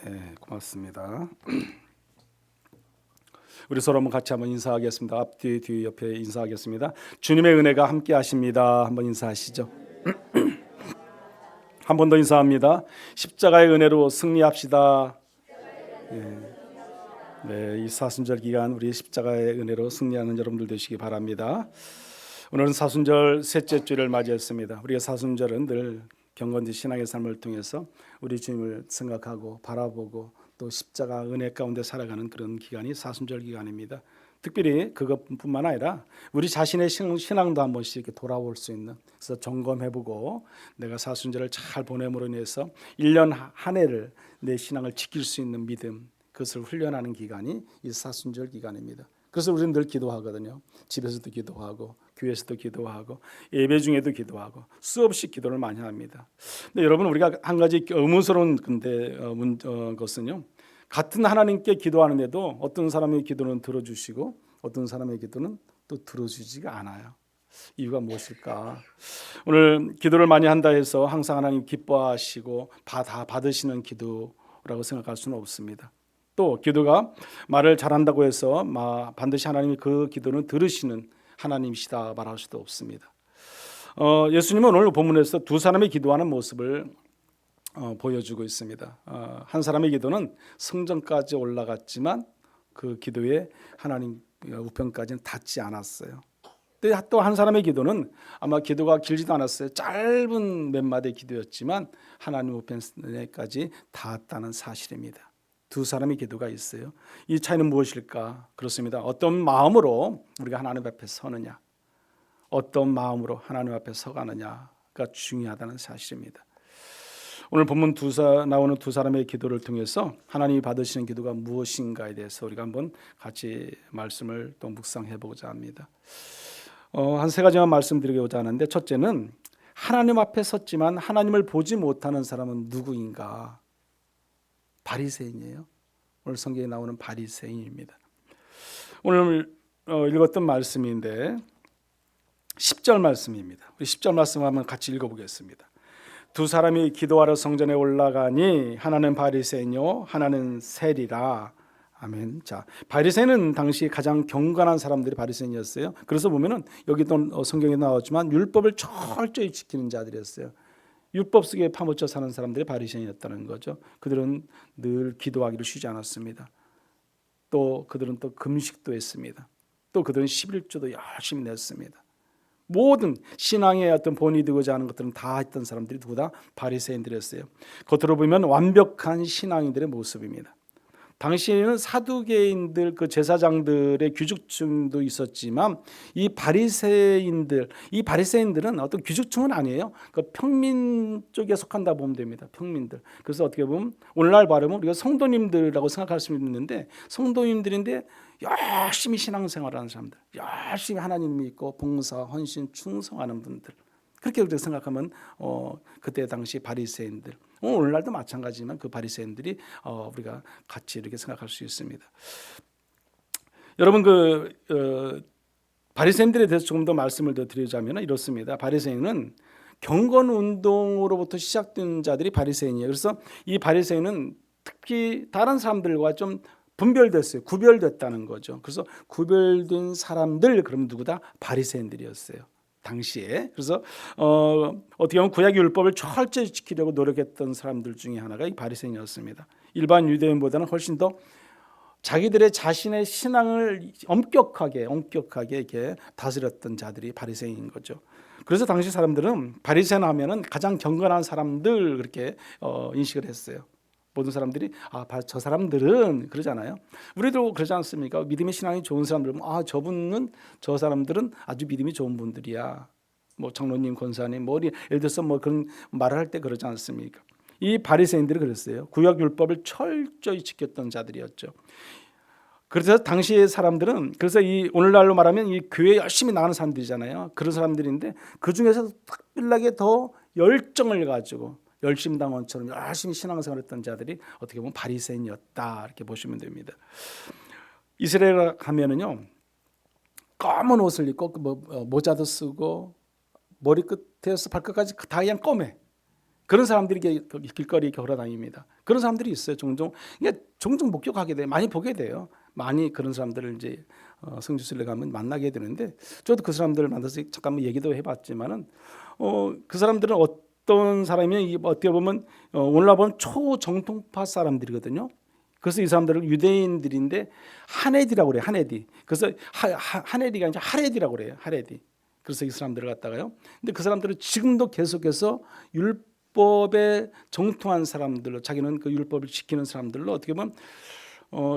네, 고맙습니다. 우리 서로 한번 같이 한번 인사하겠습니다. 앞뒤 뒤 옆에 인사하겠습니다. 주님의 은혜가 함께 하십니다. 한번 인사하시죠. 한 번 더 인사합니다. 십자가의 은혜로 승리합시다. 네, 이 사순절 기간 우리 십자가의 은혜로 승리하는 여러분들 되시기 바랍니다. 오늘은 사순절 셋째 주를 맞이했습니다. 우리가 사순절은 늘 경건지 신앙의 삶을 통해서 우리 주님을 생각하고 바라보고 또 십자가 은혜 가운데 살아가는 그런 기간이 사순절 기간입니다. 특별히 그것뿐만 아니라 우리 자신의 신앙도 한 번씩 이렇게 돌아올 수 있는, 그래서 점검해보고 내가 사순절을 잘 보냄으로 인해서 1년 한 해를 내 신앙을 지킬 수 있는 믿음, 그것을 훈련하는 기간이 이 사순절 기간입니다. 그래서 우리는 늘 기도하거든요. 집에서도 기도하고 교회에서도 기도하고 예배 중에도 기도하고 수없이 기도를 많이 합니다. 근데 여러분, 우리가 한 가지 의문스러운 것은요, 같은 하나님께 기도하는데도 어떤 사람의 기도는 들어주시고 어떤 사람의 기도는 또 들어주지가 않아요. 이유가 무엇일까? 오늘 기도를 많이 한다 해서 항상 하나님 기뻐하시고 다 받으시는 기도라고 생각할 수는 없습니다. 또 기도가 말을 잘한다고 해서 반드시 하나님이 그 기도는 들으시는 하나님이시다 말할 수도 없습니다. 예수님은 오늘 본문에서 두 사람이 기도하는 모습을 보여주고 있습니다. 한 사람의 기도는 성전까지 올라갔지만 그 기도에 하나님 우편까지는 닿지 않았어요. 또 한 사람의 기도는 아마 기도가 길지도 않았어요. 짧은 몇 마디의 기도였지만 하나님 우편까지 닿았다는 사실입니다. 두 사람의 기도가 있어요. 이 차이는 무엇일까? 그렇습니다. 어떤 마음으로 우리가 하나님 앞에 서느냐, 어떤 마음으로 하나님 앞에 서가느냐가 중요하다는 사실입니다. 오늘 본문 나오는 두 사람의 기도를 통해서 하나님이 받으시는 기도가 무엇인가에 대해서 우리가 한번 같이 말씀을 또 묵상해 보고자 합니다. 한 세 가지만 말씀드리고자 하는데, 첫째는 하나님 앞에 섰지만 하나님을 보지 못하는 사람은 누구인가? 바리새인이에요. 오늘 성경에 나오는 바리새인입니다. 오늘 읽었던 말씀인데 10절 말씀입니다. 우리 10절 말씀 한번 같이 읽어보겠습니다. 두 사람이 기도하러 성전에 올라가니 하나는 바리새인요 하나는 세리라. 아멘. 자, 바리새인은 당시 가장 경건한 사람들이 바리새인이었어요. 그래서 보면은 여기도 성경에 나왔지만 율법을 철저히 지키는 자들이었어요. 율법 속에 파묻혀 사는 사람들이 바리새인이었다는 거죠. 그들은 늘 기도하기를 쉬지 않았습니다. 또 그들은 또 금식도 했습니다. 또 그들은 11조도 열심히 냈습니다. 모든 신앙의 어떤 본이 되고자 하는 것들은 다 했던 사람들이 누구 다 바리새인들이었어요. 겉으로 보면 완벽한 신앙인들의 모습입니다. 당시에는 사두개인들, 그 제사장들의 귀족층도 있었지만 이 바리새인들은 어떤 귀족층은 아니에요. 그 평민 쪽에 속한다 보면 됩니다. 평민들. 그래서 어떻게 보면 오늘날 발음은 우리가 성도님들이라고 생각할 수 있는데, 성도님들인데 열심히 신앙생활하는 사람들, 열심히 하나님 믿고 봉사, 헌신, 충성하는 분들. 그렇게 우리가 생각하면 그때 당시 바리새인들, 오늘날도 마찬가지지만 그 바리새인들이 우리가 같이 이렇게 생각할 수 있습니다. 여러분, 바리새인들에 대해서 조금 더 말씀을 더 드리자면 이렇습니다. 바리새인은 경건 운동으로부터 시작된 자들이 바리새인이에요. 그래서 이 바리새인은 특히 다른 사람들과 좀 분별됐어요. 구별됐다는 거죠. 그래서 구별된 사람들, 그러면 누구다? 바리새인들이었어요. 당시에. 그래서 어떻게 보면 구약 율법을 철저히 지키려고 노력했던 사람들 중에 하나가 이 바리새인이었습니다. 일반 유대인보다는 훨씬 더 자기들의 자신의 신앙을 엄격하게 이렇게 다스렸던 자들이 바리새인인 거죠. 그래서 당시 사람들은 바리새인 하면은 가장 경건한 사람들 그렇게 인식을 했어요. 모든 사람들이 저 사람들은 그러잖아요. 우리도 그러지 않습니까? 믿음의 신앙이 좋은 사람들은 저 사람들은 아주 믿음이 좋은 분들이야. 뭐 장로님, 권사님, 예를 들어서 그런 말을 할 때 그러지 않습니까? 이 바리새인들이 그랬어요. 구약 율법을 철저히 지켰던 자들이었죠. 그래서 당시의 사람들은, 그래서 이 오늘날로 말하면 이 교회 열심히 나가는 사람들이잖아요. 그런 사람들인데 그 중에서 특별하게 더 열정을 가지고 열심당원처럼 열심히 신앙생활했던 자들이 어떻게 보면 바리새인이었다 이렇게 보시면 됩니다. 이스라엘 하면은요 검은 옷을 입고 모자도 쓰고 머리끝에서 발끝까지 다 그냥 검해. 그런 사람들이 길거리에 걸어다닙니다. 그런 사람들이 있어요. 종종 목격하게 돼요. 많이 보게 돼요. 많이 그런 사람들을 이제 성지순례 가면 만나게 되는데, 저도 그 사람들을 만나서 잠깐만 얘기도 해봤지만은 그 사람들은 어떤 사람이 어떻게 보면 오늘날 보면 초정통파 사람들이거든요. 그래서 이 사람들은 유대인들인데 하레디라고 그래요. 하레디. 그래서 하레디가 이제 하레디라고 그래요. 하레디. 그래서 이 사람들을 갖다가요. 근데 그 사람들은 지금도 계속해서 율법에 정통한 사람들로, 자기는 그 율법을 지키는 사람들로 어떻게 보면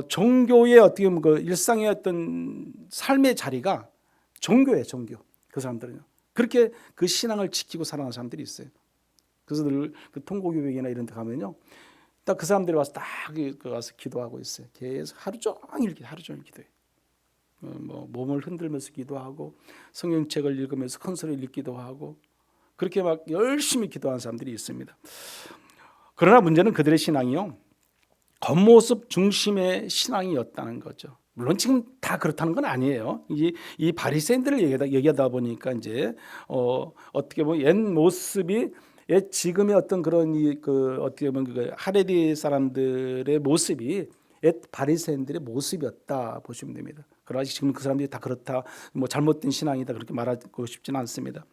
종교의 어떻게 보면 그 일상의 어떤 삶의 자리가 종교예요. 종교. 그 사람들은요. 그렇게 그 신앙을 지키고 살아가는 사람들이 있어요. 그래서 늘 그 통고교회나 이런 데 가면요, 딱 그 사람들이 와서 딱 와서 기도하고 있어요. 계속 하루 종일 기도해. 뭐 몸을 흔들면서 기도하고 성경책을 읽으면서 큰 소리를 읽기도 하고 그렇게 막 열심히 기도하는 사람들이 있습니다. 그러나 문제는 그들의 신앙이요, 겉모습 중심의 신앙이었다는 거죠. 물론 지금 다 그렇다는 건 아니에요. 이 바리새인들을 얘기하다 보니까 이제 어떻게 보면 옛 모습이 지금의 어떤 그런 어떻게 보면 그 하레디 사람들의 모습이 옛 바리새인들의 모습이었다 보시면 됩니다. 그러나 지금 그 사람들이 다 그렇다, 뭐 잘못된 신앙이다 그렇게 말하고 싶지는 않습니다.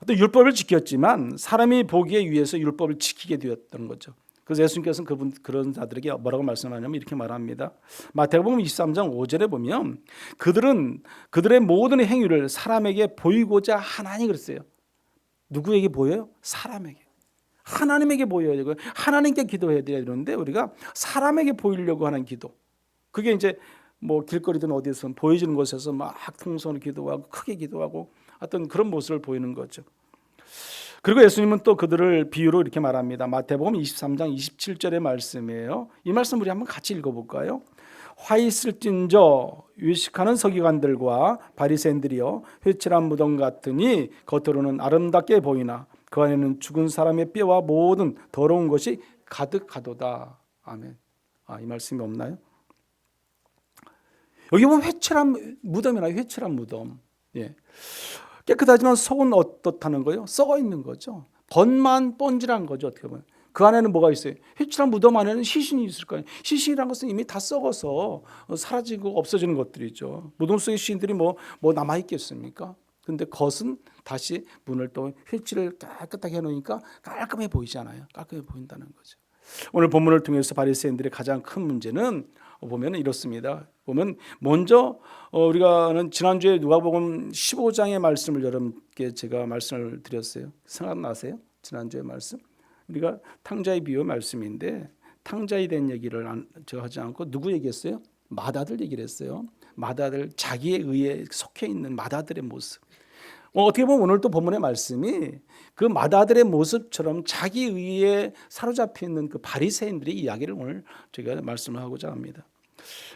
어떤 율법을 지켰지만 사람이 보기에 위해서 율법을 지키게 되었던 거죠. 그래서 예수님께서는 그런 자들에게 뭐라고 말씀하냐면 이렇게 말합니다. 마태복음 23장 5절에 보면 그들의 모든 행위를 사람에게 보이고자 하나니 그랬어요. 누구에게 보여요? 사람에게. 하나님에게 보여야 되고 하나님께 기도해야 되는데 우리가 사람에게 보이려고 하는 기도. 그게 이제 뭐 길거리든 어디서 보여지는 곳에서 막 통성으로 기도하고 크게 기도하고 어떤 그런 모습을 보이는 거죠. 그리고 예수님은 또 그들을 비유로 이렇게 말합니다. 마태복음 23장 27절의 말씀이에요. 이 말씀 우리 한번 같이 읽어볼까요? 화 있을진저 유식하는 서기관들과 바리새인들이여 회칠한 무덤 같으니 겉으로는 아름답게 보이나 그 안에는 죽은 사람의 뼈와 모든 더러운 것이 가득하도다. 아멘. 이 말씀이 없나요? 여기 보면 회칠한 무덤이나요. 회칠한 무덤. 예. 깨끗하지만 속은 어떻다는 거예요? 썩어 있는 거죠. 겉만 번질한 거죠. 어떻게 보면. 그 안에는 뭐가 있어요? 회칠한 무덤 안에는 시신이 있을 거예요. 시신이라는 것은 이미 다 썩어서 사라지고 없어지는 것들이죠. 무덤 속의 시신들이 뭐 남아 있겠습니까? 근데 겉은 다시 문을 또 회칠을 깨끗하게 해놓으니까 깔끔해 보이잖아요. 깔끔해 보인다는 거죠. 오늘 본문을 통해서 바리새인들의 가장 큰 문제는 보면 이렇습니다. 보면 먼저 우리가는 지난주에 누가복음 15장의 말씀을 여러분께 제가 말씀을 드렸어요. 생각나세요? 지난주의 말씀? 우리가 탕자의 비유 말씀인데 탕자에 대한 얘기를 제가 하지 않고 누구 얘기했어요? 마다들 얘기를 했어요. 마다들, 자기의 의에 속해 있는 마다들의 모습. 어떻게 보면 오늘 또 본문의 말씀이 그 마다들의 모습처럼 자기 의에 사로잡혀 있는 그 바리새인들의 이야기를 오늘 제가 말씀을 하고자 합니다.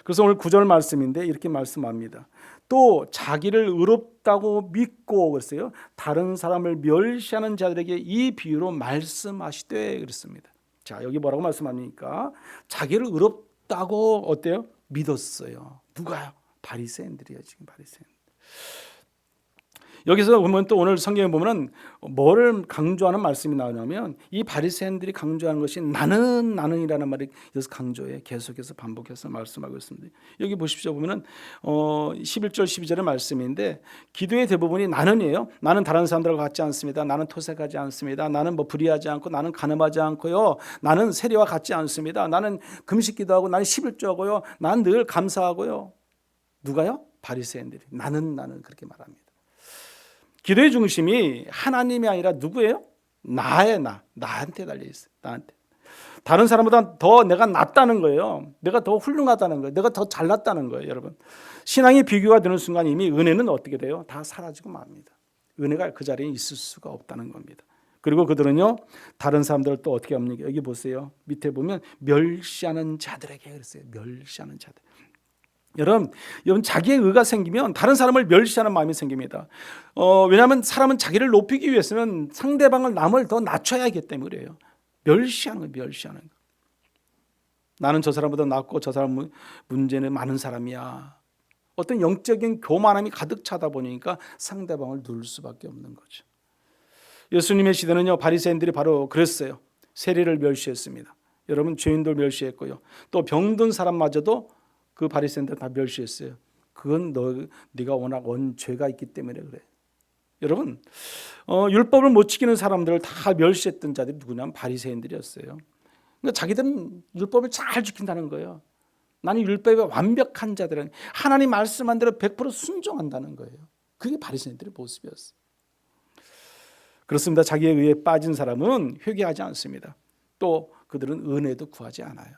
그래서 오늘 9절 말씀인데 이렇게 말씀합니다. 또 자기를 의롭다고 믿고 그랬어요. 다른 사람을 멸시하는 자들에게 이 비유로 말씀하시되 그랬습니다. 자, 여기 뭐라고 말씀합니까? 자기를 의롭다고 어때요? 믿었어요. 누가요? 바리새인들이에요. 지금 바리새인. 여기서 보면 또 오늘 성경에 보면은 뭐를 강조하는 말씀이 나오냐면 이 바리새인들이 강조하는 것이 나는이라는 말이 여기서 강조해 계속해서 반복해서 말씀하고 있습니다. 여기 보십시오. 보면은 11절 12절의 말씀인데 기도의 대부분이 나는이에요. 나는 다른 사람들과 같지 않습니다. 나는 토색하지 않습니다. 나는 뭐 불의하지 않고 나는 간음하지 않고요. 나는 세리와 같지 않습니다. 나는 금식기도하고 나는 11조하고요. 나는 늘 감사하고요. 누가요? 바리새인들이 나는 그렇게 말합니다. 기도의 중심이 하나님이 아니라 누구예요? 나한테 달려 있어요. 나한테. 다른 사람보다 더 내가 낫다는 거예요. 내가 더 훌륭하다는 거예요. 내가 더 잘났다는 거예요, 여러분. 신앙이 비교가 되는 순간 이미 은혜는 어떻게 돼요? 다 사라지고 맙니다. 은혜가 그 자리에 있을 수가 없다는 겁니다. 그리고 그들은요, 다른 사람들을 또 어떻게 합니까? 여기 보세요. 밑에 보면 멸시하는 자들에게 그랬어요. 멸시하는 자들. 여러분 자기의 의가 생기면 다른 사람을 멸시하는 마음이 생깁니다. 왜냐하면 사람은 자기를 높이기 위해서는 상대방을 남을 더 낮춰야 하기 때문에 그래요. 멸시하는 거예요. 멸시하는 거. 나는 저 사람보다 낫고 저 사람 문제는 많은 사람이야. 어떤 영적인 교만함이 가득 차다 보니까 상대방을 누를 수밖에 없는 거죠. 예수님의 시대는요 바리새인들이 바로 그랬어요. 세리를 멸시했습니다. 여러분, 죄인도 멸시했고요. 또 병든 사람마저도 그 바리새인들 다 멸시했어요. 그건 네가 워낙 죄가 있기 때문에 그래. 여러분, 율법을 못 지키는 사람들을 다 멸시했던 자들이 누구냐면 바리새인들이었어요. 그러니까 자기들은 율법을 잘 지킨다는 거예요. 나는 율법에 완벽한 자들은 하나님 말씀한 대로 100% 순종한다는 거예요. 그게 바리새인들의 모습이었어요. 그렇습니다. 자기의 의에 빠진 사람은 회개하지 않습니다. 또 그들은 은혜도 구하지 않아요.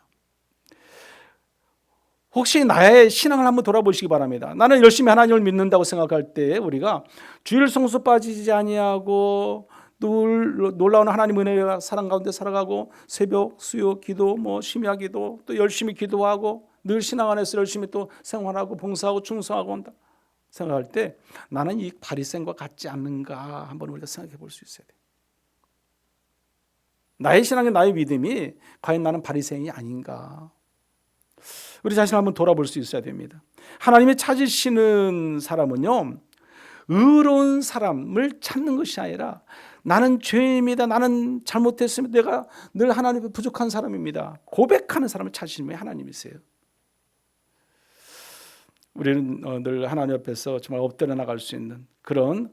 혹시 나의 신앙을 한번 돌아보시기 바랍니다. 나는 열심히 하나님을 믿는다고 생각할 때 우리가 주일 성수 빠지지 아니하고 놀라운 하나님 은혜와 사랑 가운데 살아가고 새벽 수요 기도 심야 기도 또 열심히 기도하고 늘 신앙 안에서 열심히 또 생활하고 봉사하고 충성하고 한다 생각할 때 나는 이 바리새인과 같지 않는가 한번 우리가 생각해 볼 수 있어야 돼요. 나의 신앙이 나의 믿음이 과연 나는 바리새인이 아닌가. 우리 자신을 한번 돌아볼 수 있어야 됩니다. 하나님이 찾으시는 사람은요, 의로운 사람을 찾는 것이 아니라 나는 죄인입니다. 나는 잘못했습니다. 내가 늘 하나님 앞에 부족한 사람입니다. 고백하는 사람을 찾으시는 분이 하나님이세요. 우리는 늘 하나님 앞에서 정말 엎드려 나갈 수 있는 그런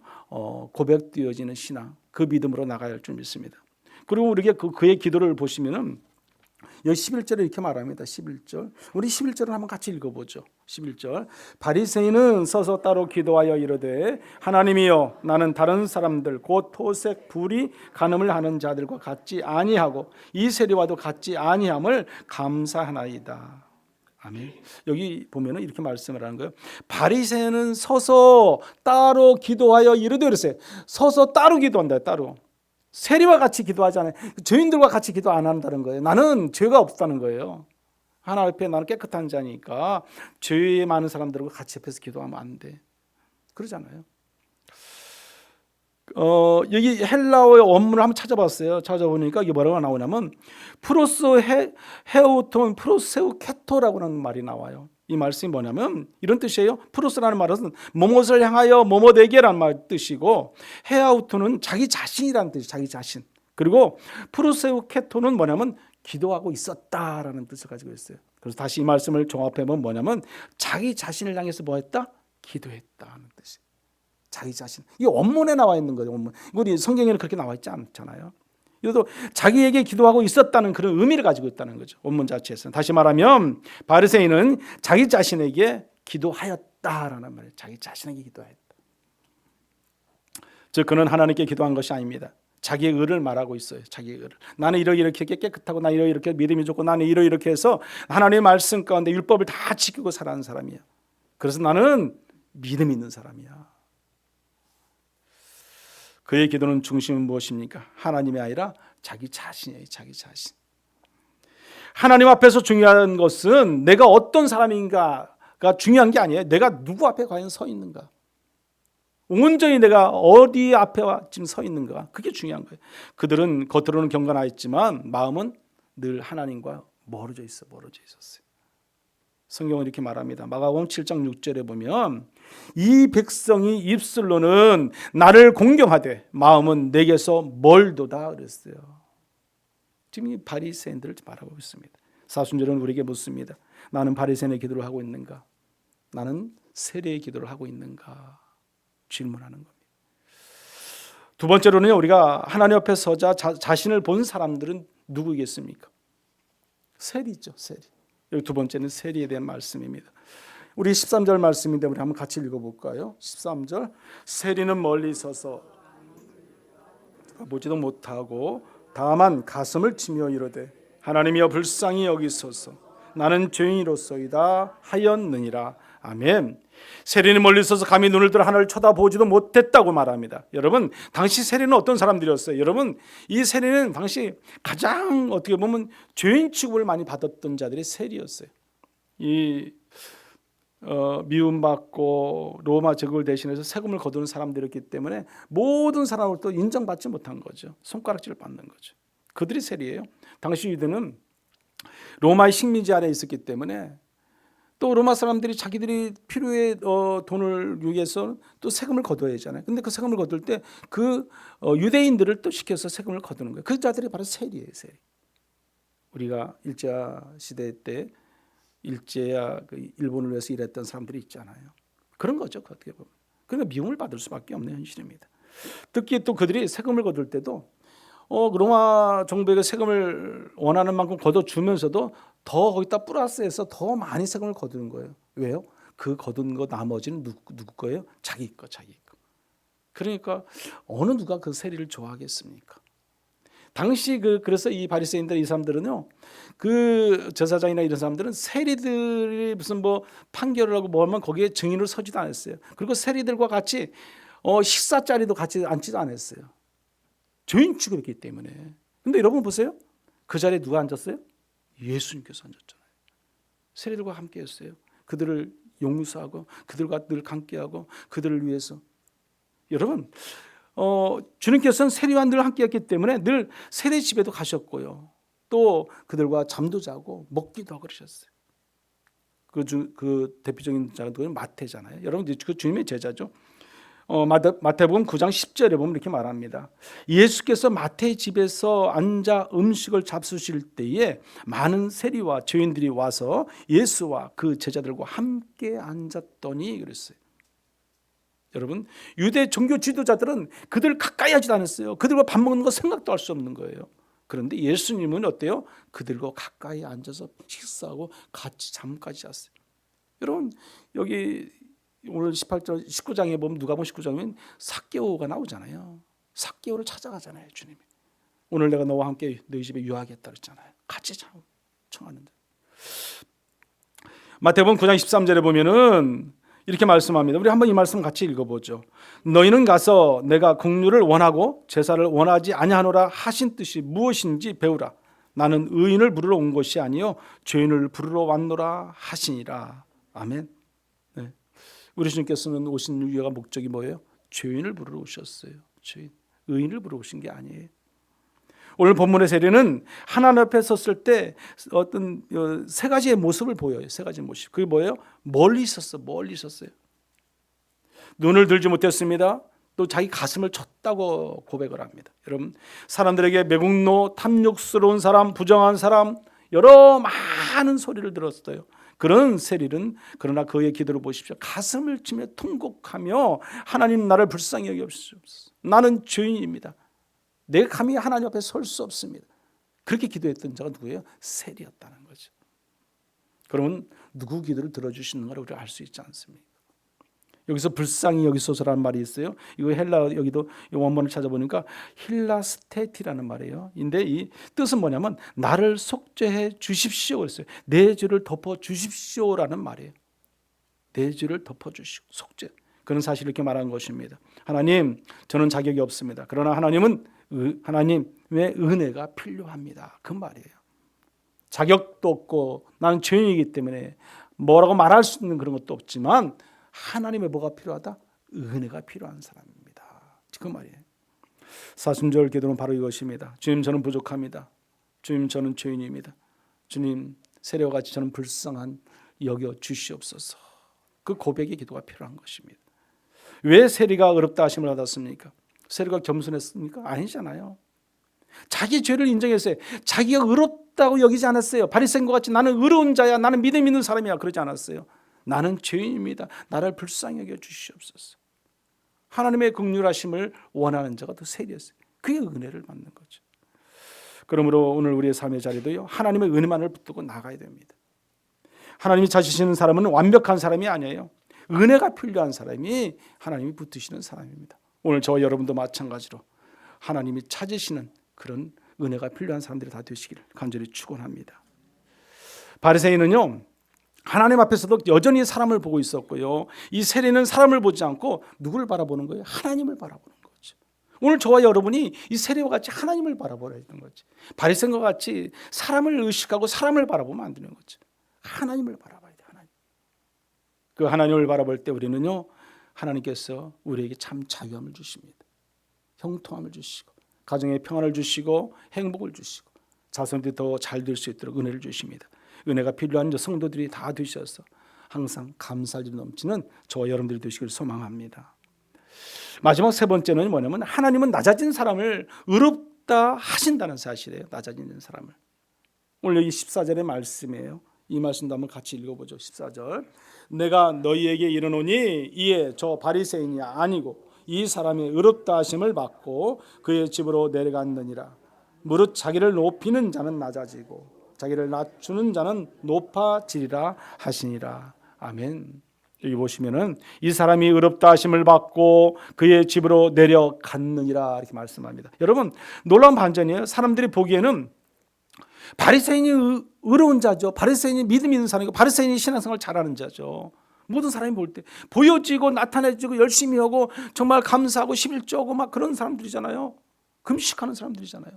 고백되어지는 신앙, 그 믿음으로 나가야 할 줄 믿습니다. 그리고 우리가 그의 기도를 보시면은 여기 11절에 이렇게 말합니다. 11절. 우리 11절을 한번 같이 읽어보죠. 11절. 바리새인은 서서 따로 기도하여 이르되 하나님이여 나는 다른 사람들 곧 토색 불의 간음을 하는 자들과 같지 아니하고 이 세리와도 같지 아니함을 감사하나이다. 아멘. 여기 보면은 이렇게 말씀을 하는 거예요. 바리새인은 서서 따로 기도하여 이르되 그랬어요. 서서 따로 기도한다. 따로. 세리와 같이 기도하지 않아요. 죄인들과 같이 기도 안 한다는 거예요. 나는 죄가 없다는 거예요. 하나님 앞에 나는 깨끗한 자니까 죄 많은 사람들과 같이 옆에서 기도하면 안 돼. 그러잖아요. 여기 헬라어의 원문을 한번 찾아봤어요. 찾아보니까 이게 뭐라고 나오냐면 프로스 프로세우 케토라고 하는 말이 나와요. 이 말씀이 뭐냐면 이런 뜻이에요. 프로스라는 말은 뭐뭇을 향하여 뭐뭇에게라는 말 뜻이고 헤아우토는 자기 자신이라는 뜻이에요. 자기 자신. 그리고 프로세우 케토는 뭐냐면 기도하고 있었다라는 뜻을 가지고 있어요. 그래서 다시 이 말씀을 종합해보면 뭐냐면 자기 자신을 향해서 뭐 했다? 기도했다는 뜻이에요. 자기 자신. 이 원문에 나와 있는 거예요. 원문. 우리 성경에는 그렇게 나와 있지 않잖아요. 그래도 자기에게 기도하고 있었다는 그런 의미를 가지고 있다는 거죠. 원문 자체에서는. 다시 말하면 바리새인은 자기 자신에게 기도하였다라는 말이에요. 자기 자신에게 기도하였다. 즉 그는 하나님께 기도한 것이 아닙니다. 자기의 의를 말하고 있어요. 자기의 의를. 나는 이렇게 깨끗하고 나는 이렇게 믿음이 좋고 나는 이렇게 해서 하나님의 말씀 가운데 율법을 다 지키고 살아가는 사람이야. 그래서 나는 믿음 있는 사람이야. 그의 기도는 중심은 무엇입니까? 하나님이 아니라 자기 자신이에요. 자기 자신. 하나님 앞에서 중요한 것은 내가 어떤 사람인가가 중요한 게 아니에요. 내가 누구 앞에 과연 서 있는가. 온전히 내가 어디 앞에 지금 서 있는가. 그게 중요한 거예요. 그들은 겉으로는 경건하였지만 마음은 늘 하나님과 멀어져 있었어요. 성경은 이렇게 말합니다. 마가복음 7장 6절에 보면 이 백성이 입술로는 나를 공경하되 마음은 내게서 멀도다 그랬어요. 지금 이 바리새인들을 바라보고 있습니다. 사순절은 우리에게 묻습니다. 나는 바리새인의 기도를 하고 있는가? 나는 세리의 기도를 하고 있는가? 질문하는 겁니다. 두 번째로는 우리가 하나님 앞에 서자 자신을 본 사람들은 누구겠습니까? 세리죠. 세리. 여기 두 번째는 세리에 대한 말씀입니다. 우리 13절 말씀인데 우리 한번 같이 읽어볼까요? 13절. 세리는 멀리 서서 보지도 못하고 다만 가슴을 치며 이르되 하나님이여 불쌍히 여기소서 나는 죄인이로소이다 하였느니라. 아멘. 세리는 멀리 서서 감히 눈을 들어 하나님을 쳐다보지도 못했다고 말합니다. 여러분, 당시 세리는 어떤 사람들이었어요? 여러분, 이 세리는 당시 가장 어떻게 보면 죄인 취급을 많이 받았던 자들이 세리였어요. 이 미움받고 로마 제국을 대신해서 세금을 거두는 사람들이었기 때문에 모든 사람을 또 인정받지 못한 거죠. 손가락질을 받는 거죠. 그들이 세리예요. 당시 유대는 로마의 식민지 아래에 있었기 때문에 또 로마 사람들이 자기들이 필요에 돈을 위해서 또 세금을 거둬야 하잖아요. 근데 그 세금을 거둘 때 그 유대인들을 또 시켜서 세금을 거두는 거예요. 그 자들이 바로 세리예요, 세리. 우리가 일제화 시대 때 일제야 그 일본을 위해서 일했던 사람들이 있잖아요. 그런 거죠, 어떻게 보면. 그러니까 미움을 받을 수밖에 없는 현실입니다. 특히 또 그들이 세금을 거둘 때도 로마 정부에게 세금을 원하는 만큼 거둬주면서도 더 거기다 플러스해서 더 많이 세금을 거두는 거예요. 왜요? 그 거둔 거 나머지는 누구 거예요? 자기 거. 그러니까 어느 누가 그 세리를 좋아하겠습니까? 당시 그래서 이 바리새인들 이 사람들은요, 그 제사장이나 이런 사람들은 세리들이 무슨 뭐 판결을 하고 뭐 하면 거기에 증인으로 서지도 않았어요. 그리고 세리들과 같이 식사 자리도 같이 앉지도 않았어요. 죄인 취급했기 때문에. 근데 여러분 보세요. 그 자리에 누가 앉았어요? 예수님께서 앉았잖아요. 세리들과 함께 했어요. 그들을 용서하고 그들과 늘 함께하고 그들을 위해서. 여러분 주님께서는 세리와 늘 함께했기 때문에 늘 세리 집에도 가셨고요. 또 그들과 잠도 자고 먹기도 하고 그러셨어요. 그 대표적인 자가 마태잖아요. 여러분 그 주님의 제자죠. 마태복음 9장 10절에 보면 이렇게 말합니다. 예수께서 마태의 집에서 앉아 음식을 잡수실 때에 많은 세리와 죄인들이 와서 예수와 그 제자들과 함께 앉았더니 그랬어요. 여러분 유대 종교 지도자들은 그들 가까이 하지도 않았어요. 그들과 밥 먹는 거 생각도 할 수 없는 거예요. 그런데 예수님은 어때요? 그들과 가까이 앉아서 식사하고 같이 잠까지 잤어요. 여러분 여기 오늘 18절 19장에 보면 누가복음 19장에 삭개오가 나오잖아요. 삭개오를 찾아가잖아요, 주님이. 오늘 내가 너와 함께 너희 집에 유하겠다 그랬잖아요. 같이 청하는데. 마태복음 9장 13절에 보면은 이렇게 말씀합니다. 우리 한번 이 말씀 같이 읽어보죠. 너희는 가서 내가 긍휼을 원하고 제사를 원하지 아니하노라 하신 뜻이 무엇인지 배우라. 나는 의인을 부르러 온 것이 아니요 죄인을 부르러 왔노라 하시니라. 아멘. 네. 우리 주님께서는 오신 이유가 목적이 뭐예요? 죄인을 부르러 오셨어요. 죄인, 의인을 부르러 오신 게 아니에요. 오늘 본문의 세리는 하나님 앞에 섰을 때 어떤 세 가지의 모습을 보여요. 세 가지 모습. 그게 뭐예요? 멀리 있었어요. 눈을 들지 못했습니다. 또 자기 가슴을 쳤다고 고백을 합니다. 여러분 사람들에게 매국노, 탐욕스러운 사람, 부정한 사람 여러 많은 소리를 들었어요. 그런 세리는 그러나 그의 기도를 보십시오. 가슴을 치며 통곡하며 하나님 나를 불쌍히 여기옵소서. 나는 죄인입니다. 내가 감히 하나님 앞에 설 수 없습니다. 그렇게 기도했던 자가 누구예요? 세리였다는 거죠. 그러면 누구 기도를 들어주시는가를 우리가 알 수 있지 않습니까? 여기서 불쌍히 여기소서라는 말이 있어요. 이거 헬라 여기도 원문을 찾아보니까 힐라스테티라는 말이에요. 근데 이 뜻은 뭐냐면 나를 속죄해 주십시오 그랬어요. 내 죄를 덮어 주십시오라는 말이에요. 내 죄를 덮어 주시고 속죄. 그런 사실을 이렇게 말하는 것입니다. 하나님, 저는 자격이 없습니다. 그러나 하나님의 은혜가 필요합니다. 그 말이에요. 자격도 없고 나는 죄인이기 때문에 뭐라고 말할 수 있는 그런 것도 없지만 하나님의 뭐가 필요하다? 은혜가 필요한 사람입니다. 그 말이에요. 사순절 기도는 바로 이것입니다. 주님 저는 부족합니다. 주님 저는 죄인입니다. 주님 세례와 같이 저는 불쌍한 여겨 주시옵소서. 그 고백의 기도가 필요한 것입니다. 왜 세리가 어렵다 하심을 받았습니까? 세리가 겸손했습니까? 아니잖아요. 자기 죄를 인정했어요. 자기가 의롭다고 여기지 않았어요. 바리새인과 같이 나는 의로운 자야, 나는 믿음 있는 사람이야 그러지 않았어요. 나는 죄인입니다. 나를 불쌍히 여겨 주시옵소서. 하나님의 긍휼하심을 원하는 자가 더 세리였어요. 그게 은혜를 받는 거죠. 그러므로 오늘 우리의 삶의 자리도요, 하나님의 은혜만을 붙들고 나가야 됩니다. 하나님이 찾으시는 사람은 완벽한 사람이 아니에요. 은혜가 필요한 사람이 하나님이 붙드시는 사람입니다. 오늘 저와 여러분도 마찬가지로 하나님이 찾으시는 그런 은혜가 필요한 사람들이 다 되시기를 간절히 축원합니다. 바리새인은요, 하나님 앞에서도 여전히 사람을 보고 있었고요. 이 세리는 사람을 보지 않고 누구를 바라보는 거예요? 하나님을 바라보는 거죠. 오늘 저와 여러분이 이 세리와 같이 하나님을 바라보라 했던 거지. 바리새인과 같이 사람을 의식하고 사람을 바라보면 안 되는 거죠. 하나님을 바라봐야 돼. 하나님. 그 하나님을 바라볼 때 우리는요, 하나님께서 우리에게 참 자유함을 주십니다. 형통함을 주시고 가정에 평안을 주시고 행복을 주시고 자손들이 더 잘 될 수 있도록 은혜를 주십니다. 은혜가 필요한 성도들이 다 되셔서 항상 감사할 일이 넘치는 저와 여러분들이 되시길 소망합니다. 마지막 세 번째는 뭐냐면 하나님은 낮아진 사람을 의롭다 하신다는 사실이에요. 낮아진 사람을. 오늘 여기 14절의 말씀이에요. 이 말씀도 한번 같이 읽어보죠. 14절. 내가 너희에게 이르노니 이에 저 바리새인이 아니고 이 사람의 의롭다 하심을 받고 그의 집으로 내려갔느니라. 무릇 자기를 높이는 자는 낮아지고 자기를 낮추는 자는 높아지리라 하시니라. 아멘. 여기 보시면은 이 사람이 의롭다 하심을 받고 그의 집으로 내려갔느니라 이렇게 말씀합니다. 여러분 놀라운 반전이에요. 사람들이 보기에는 바리새인이 의로운 자죠. 바리새인이 믿음 있는 사람이고 바리새인이 신앙생활 잘하는 자죠. 모든 사람이 볼 때 보여지고 나타내지고 열심히 하고 정말 감사하고 11조고 막 그런 사람들이잖아요. 금식하는 사람들이잖아요.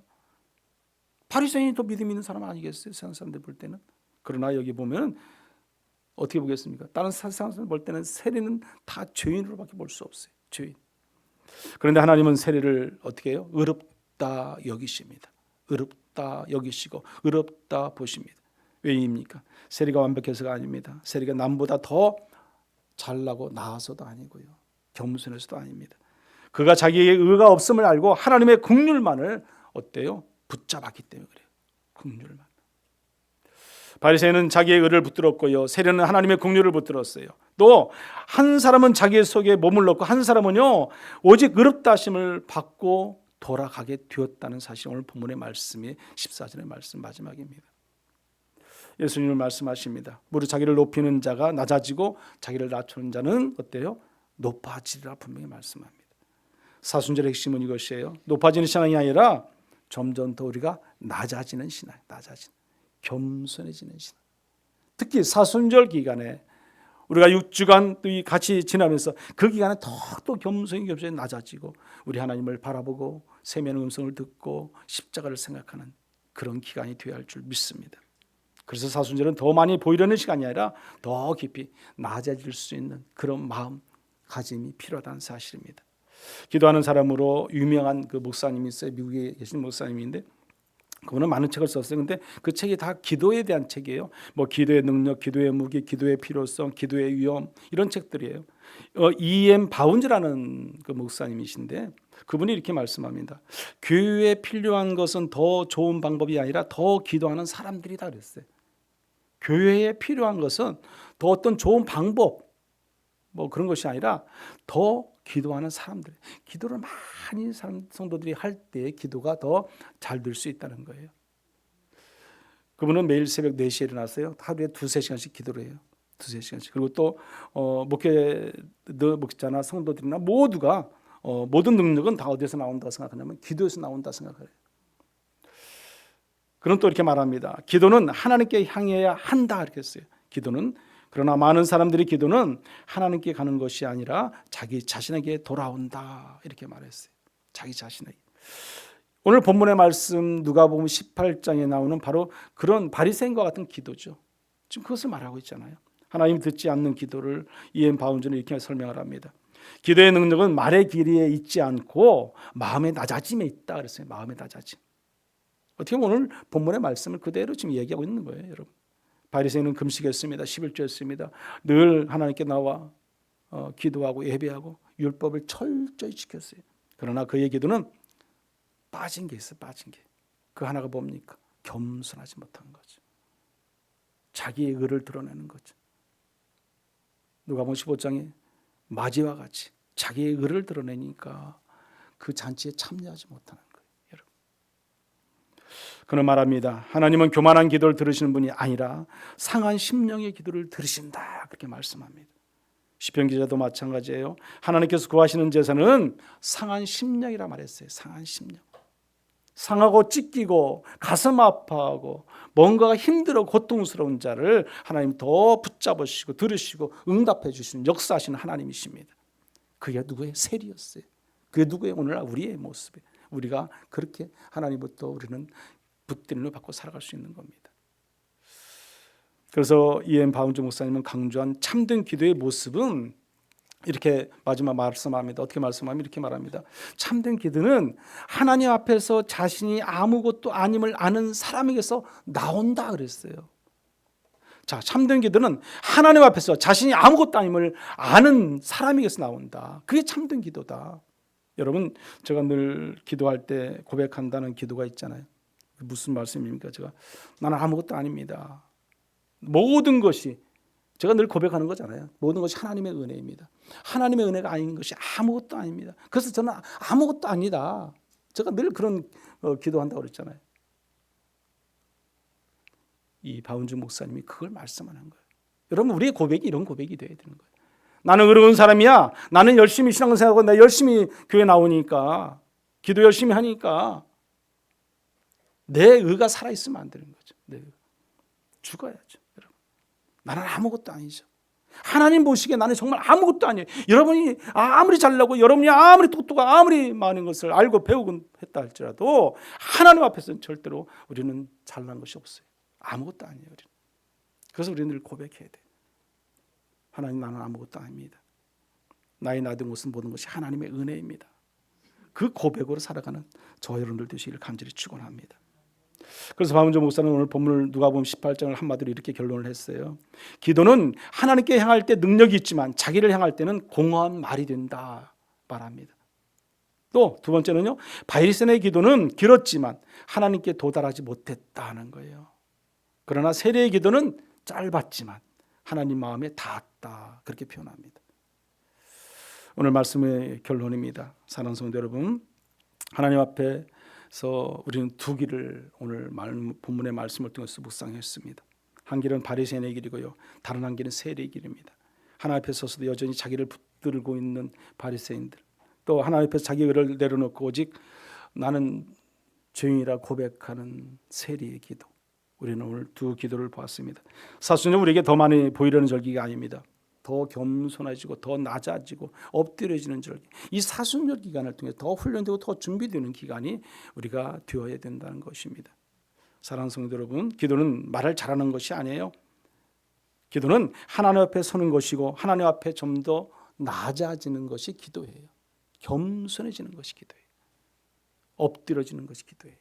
바리새인이 더 믿음 있는 사람 아니겠어요? 세상 사람들 볼 때는. 그러나 여기 보면 어떻게 보겠습니까? 다른 세상 사람들 볼 때는 세리는 다 죄인으로밖에 볼 수 없어요. 죄인. 그런데 하나님은 세리를 어떻게 해요? 의롭다 여기십니다. 의롭다 여기시고 의롭다 보십니다. 왜입니까? 세리가 완벽해서가 아닙니다. 세리가 남보다 더 잘나고 나아서도 아니고요. 겸손해서도 아닙니다. 그가 자기의 의가 없음을 알고 하나님의 긍휼만을 어때요? 붙잡았기 때문에 그래요. 긍휼만. 바리새인은 자기의 의를 붙들었고요. 세리는 하나님의 긍휼을 붙들었어요. 또 한 사람은 자기의 속에 몸을 넣고 한 사람은요 오직 의롭다 하심을 받고 돌아가게 되었다는 사실 오늘 본문의 말씀이 14절의 말씀 마지막입니다. 예수님은 말씀하십니다. 무릇 자기를 높이는 자가 낮아지고 자기를 낮추는 자는 어때요? 높아지리라 분명히 말씀합니다. 사순절의 핵심은 이것이에요. 높아지는 신앙이 아니라 점점 더 우리가 낮아지는 신앙, 낮아지는 겸손해지는 신앙. 특히 사순절 기간에 우리가 6주간 같이 지나면서 그 기간에 더 겸손히 낮아지고 우리 하나님을 바라보고 세면의 음성을 듣고 십자가를 생각하는 그런 기간이 되어야 할 줄 믿습니다. 그래서 사순절은 더 많이 보이려는 시간이 아니라 더 깊이 낮아질 수 있는 그런 마음가짐이 필요하다는 사실입니다. 기도하는 사람으로 유명한 그 목사님이 있어요. 미국에 계신 목사님인데 그분은 많은 책을 썼어요. 근데 그 책이 다 기도에 대한 책이에요. 뭐 기도의 능력, 기도의 무기, 기도의 필요성, 기도의 위험 이런 책들이에요. E.M. 바운즈라는 그 목사님이신데 그분이 이렇게 말씀합니다. 교회에 필요한 것은 더 좋은 방법이 아니라 더 기도하는 사람들이다 그랬어요. 교회에 필요한 것은 더 어떤 좋은 방법 뭐 그런 것이 아니라 더 기도하는 사람들. 기도를 많이 성도들이 할 때 기도가 더 잘 될 수 있다는 거예요. 그분은 매일 새벽 4시에 일어나서요. 하루에 2-3시간씩 기도를 해요. 2-3시간씩. 그리고 또 목회자나 성도들이나 모두가 모든 능력은 다 어디서 나온다고 생각하냐면 기도에서 나온다 생각해요. 그는 또 이렇게 말합니다. 기도는 하나님께 향해야 한다 이렇게 했어요. 기도는 그러나 많은 사람들이 기도는 하나님께 가는 것이 아니라 자기 자신에게 돌아온다 이렇게 말했어요. 자기 자신에게. 오늘 본문의 말씀 누가복음 18장에 나오는 바로 그런 바리새인과 같은 기도죠. 지금 그것을 말하고 있잖아요. 하나님 듣지 않는 기도를 E.M. 바운즈는 이렇게 설명을 합니다. 기도의 능력은 말의 길이에 있지 않고 마음의 낮아짐에 있다 그랬어요. 마음의 낮아짐. 어떻게 보면 오늘 본문의 말씀을 그대로 지금 얘기하고 있는 거예요, 여러분. 바리새인은 금식했습니다. 11조 했습니다. 늘 하나님께 나와 기도하고 예배하고 율법을 철저히 지켰어요. 그러나 그의 기도는 빠진 게 있어요. 빠진 게. 그 하나가 뭡니까? 겸손하지 못한 거죠. 자기의 의를 드러내는 거죠. 누가복음 15장에 마지와 같이 자기의 의를 드러내니까 그 잔치에 참여하지 못하는 거예요. 여러분. 그는 말합니다. 하나님은 교만한 기도를 들으시는 분이 아니라 상한 심령의 기도를 들으신다. 그렇게 말씀합니다. 시편 기자도 마찬가지예요. 하나님께서 구하시는 제사는 상한 심령이라 말했어요. 상한 심령. 상하고 찢기고 가슴 아파하고 뭔가가 힘들어 고통스러운 자를 하나님 더 붙잡으시고 들으시고 응답해 주시는 역사하시는 하나님이십니다. 그게 누구의 세리였어요. 그게 누구의 오늘날 우리의 모습이에요. 우리가 그렇게 하나님부터 우리는 붙들림을 받고 살아갈 수 있는 겁니다. 그래서 E.M. 바운즈 목사님은 강조한 참된 기도의 모습은 이렇게 마지막 말씀합니다. 어떻게 말씀하면 이렇게 말합니다. 참된 기도는 하나님 앞에서 자신이 아무것도 아님을 아는 사람에게서 나온다 그랬어요. 자, 참된 기도는 하나님 앞에서 자신이 아무것도 아님을 아는 사람에게서 나온다. 그게 참된 기도다. 여러분, 제가 늘 기도할 때 고백한다는 기도가 있잖아요. 무슨 말씀입니까? 나는 아무것도 아닙니다. 모든 것이, 제가 늘 고백하는 거잖아요. 모든 것이 하나님의 은혜입니다. 하나님의 은혜가 아닌 것이 아무것도 아닙니다. 그래서 저는 아무것도 아니다. 제가 늘 그런 기도한다고 그랬잖아요. 이 바운주 목사님이 그걸 말씀하는 거예요. 여러분, 우리의 고백이 이런 고백이 돼야 되는 거예요. 나는 어려운 사람이야. 나는 열심히 신앙생활하고 나 열심히 교회 나오니까, 기도 열심히 하니까 내 의가 살아있으면 안 되는 거죠. 내 의가. 죽어야죠. 여러분. 나는 아무것도 아니죠. 하나님 보시기에 나는 정말 아무것도 아니에요. 여러분이 아무리 잘나고 여러분이 아무리 똑똑하고 아무리 많은 것을 알고 배우곤 했다 할지라도 하나님 앞에서는 절대로 우리는 잘난 것이 없어요. 아무것도 아니에요. 우리는. 그래서 우리는 늘 고백해야 돼요. 하나님, 나는 아무것도 아닙니다. 나의 나된 것은 모든 것이 하나님의 은혜입니다. 그 고백으로 살아가는 저와 여러분들 되시기를 간절히 축원합니다. 그래서 바운주 목사는 오늘 본문을 누가복음 18장을 한마디로 이렇게 결론을 했어요. 기도는 하나님께 향할 때 능력이 있지만 자기를 향할 때는 공허한 말이 된다 말합니다. 또 두 번째는요, 바리새인의 기도는 길었지만 하나님께 도달하지 못했다는 거예요. 그러나 세리의 기도는 짧았지만 하나님 마음에 닿았다, 그렇게 표현합니다. 오늘 말씀의 결론입니다. 사랑하는 성도 여러분, 하나님 앞에서 우리는 두 길을 오늘 본문의 말씀을 통해서 묵상했습니다. 한 길은 바리새인의 길이고요, 다른 한 길은 세리의 길입니다. 하나님 앞에 서서도 여전히 자기를 붙들고 있는 바리새인들, 또 하나님 앞에서 자기 의를 내려놓고 오직 나는 죄인이라 고백하는 세리의 기도. 우리는 오늘 두 기도를 보았습니다. 사순절은 우리에게 더 많이 보이려는 절기가 아닙니다. 더 겸손해지고 더 낮아지고 엎드려지는 절기. 이 사순절 기간을 통해 더 훈련되고 더 준비되는 기간이 우리가 되어야 된다는 것입니다. 사랑하는 성도 여러분, 기도는 말을 잘하는 것이 아니에요. 기도는 하나님 앞에 서는 것이고 하나님 앞에 좀 더 낮아지는 것이 기도예요. 겸손해지는 것이 기도예요. 엎드려지는 것이 기도예요.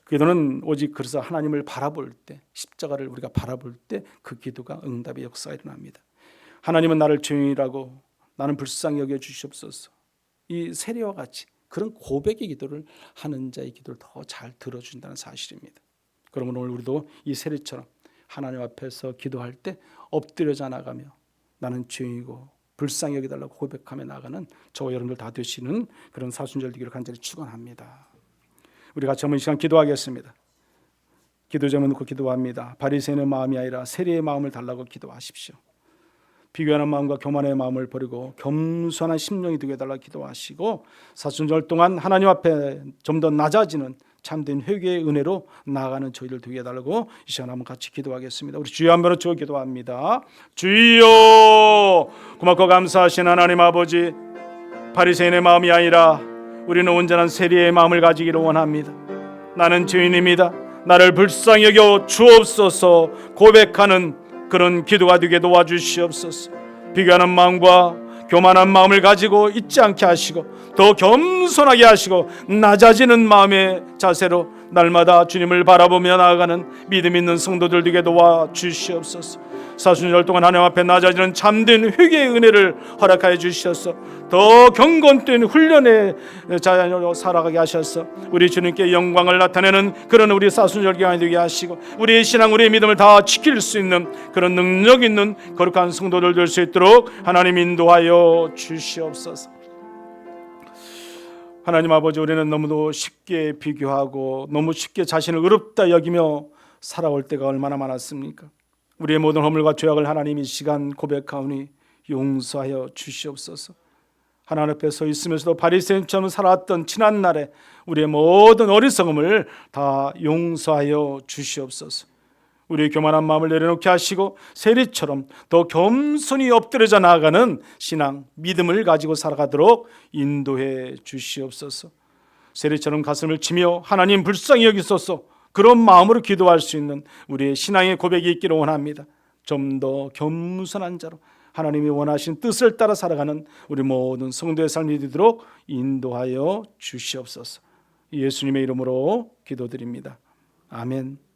기도는 오직 그래서 하나님을 바라볼 때, 십자가를 우리가 바라볼 때 그 기도가 응답의 역사가 일어납니다. 하나님은 나를 죄인이라고 나는 불쌍히 여겨 주시옵소서. 이 세리와 같이 그런 고백의 기도를 하는 자의 기도를 더 잘 들어준다는 사실입니다. 그러면 오늘 우리도 이 세리처럼 하나님 앞에서 기도할 때 엎드려져 나가며 나는 죄인이고 불쌍히 여겨달라고 고백하며 나가는 저와 여러분들 다 되시는 그런 사순절 되기를 간절히 축원합니다. 우리 같이 한번 이 시간 기도하겠습니다. 기도 제목 놓고 기도합니다. 바리새인의 마음이 아니라 세리의 마음을 달라고 기도하십시오. 비교하는 마음과 교만의 마음을 버리고 겸손한 심령이 되게 해달라고 기도하시고 사순절 동안 하나님 앞에 좀 더 낮아지는 참된 회개의 은혜로 나아가는 저희를 되게 해달라고 이 시간 한번 같이 기도하겠습니다. 우리 주여 한번 외쳐 기도합니다. 주여, 고맙고 감사하신 하나님 아버지, 바리새인의 마음이 아니라 우리는 온전한 세리의 마음을 가지기를 원합니다. 나는 죄인입니다. 나를 불쌍히 여겨 주옵소서 고백하는 그런 기도가 되게 도와주시옵소서. 비교하는 마음과 교만한 마음을 가지고 있지 않게 하시고 더 겸손하게 하시고 낮아지는 마음의 자세로 날마다 주님을 바라보며 나아가는 믿음 있는 성도들 되게 도와주시옵소서. 사순절 동안 하나님 앞에 낮아지는 참된 회개의 은혜를 허락하여 주셔서 더 경건된 훈련의 자녀로 살아가게 하셔서 우리 주님께 영광을 나타내는 그런 우리 사순절 기간이 되게 하시고 우리의 신앙, 우리의 믿음을 다 지킬 수 있는 그런 능력 있는 거룩한 성도들 될 수 있도록 하나님 인도하여 주시옵소서. 하나님 아버지, 우리는 너무도 쉽게 비교하고 너무 쉽게 자신을 의롭다 여기며 살아올 때가 얼마나 많았습니까? 우리의 모든 허물과 죄악을 하나님이 시간 고백하오니 용서하여 주시옵소서. 하나님 앞에 서 있으면서도 바리새인처럼 살았던 지난 날에 우리의 모든 어리석음을 다 용서하여 주시옵소서. 우리의 교만한 마음을 내려놓게 하시고 세리처럼 더 겸손히 엎드려져 나아가는 신앙, 믿음을 가지고 살아가도록 인도해 주시옵소서. 세리처럼 가슴을 치며 하나님 불쌍히 여기소서 그런 마음으로 기도할 수 있는 우리의 신앙의 고백이 있기를 원합니다. 좀 더 겸손한 자로 하나님이 원하신 뜻을 따라 살아가는 우리 모든 성도의 삶이 되도록 인도하여 주시옵소서. 예수님의 이름으로 기도드립니다. 아멘.